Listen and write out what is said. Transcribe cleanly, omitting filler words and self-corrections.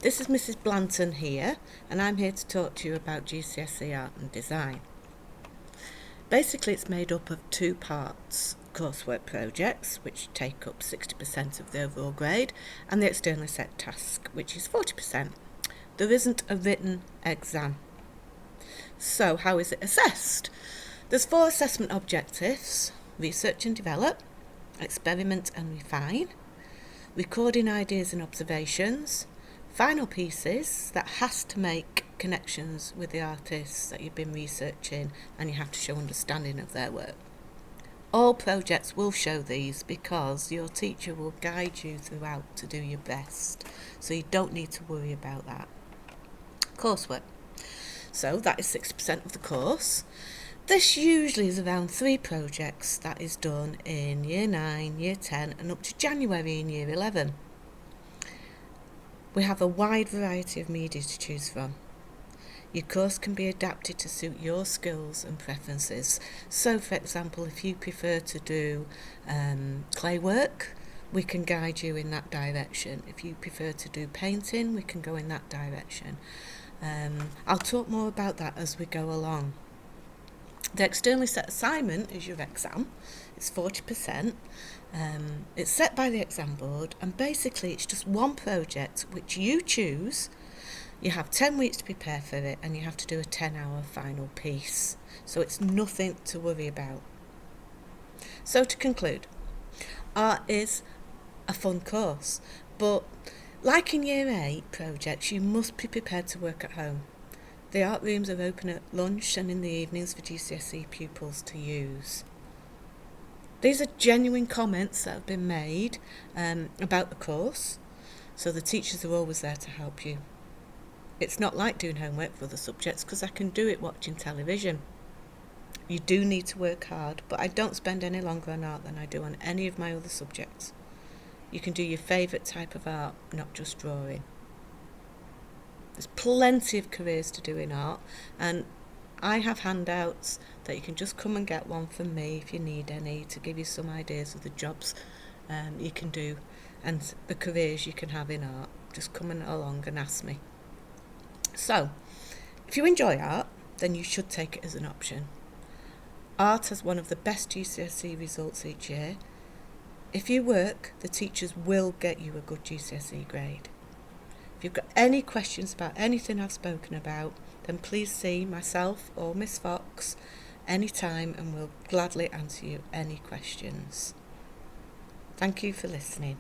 This is Mrs. Blanton here, and I'm here to talk to you about GCSE Art and Design. Basically, it's made up of two parts: coursework projects, which take up 60% of the overall grade, and the externally set task, which is 40%. There isn't a written exam. So how is it assessed? There's 4 assessment objectives: research and develop, experiment and refine, recording ideas and observations, final pieces that has to make connections with the artists that you've been researching, and you have to show understanding of their work. All projects will show these because your teacher will guide you throughout to do your best, so you don't need to worry about that. Coursework. So that is 60% of the course. This usually is around 3 projects that is done in Year 9, Year 10 and up to January in Year 11. We have a wide variety of media to choose from. Your course can be adapted to suit your skills and preferences. So, for example, if you prefer to do clay work, we can guide you in that direction. If you prefer to do painting, we can go in that direction. I'll talk more about that as we go along. The externally set assignment is your exam. It's 40%. It's set by the exam board, and basically it's just one project which you choose. You have 10 weeks to prepare for it, and you have to do a 10-hour final piece. So it's nothing to worry about. So to conclude, art is a fun course, but like in Year 8 projects, you must be prepared to work at home. The art rooms are open at lunch and in the evenings for GCSE pupils to use. These are genuine comments that have been made about the course, so the teachers are always there to help you. It's not like doing homework for other subjects because I can do it watching television. You do need to work hard, but I don't spend any longer on art than I do on any of my other subjects. You can do your favourite type of art, not just drawing. There's plenty of careers to do in art, and I have handouts that you can just come and get one from me if you need any, to give you some ideas of the jobs you can do and the careers you can have in art. Just come along and ask me. So, if you enjoy art, then you should take it as an option. Art has one of the best GCSE results each year. If you work, the teachers will get you a good GCSE grade. If you've got any questions about anything I've spoken about, then please see myself or Miss Fox anytime, and we'll gladly answer you any questions. Thank you for listening.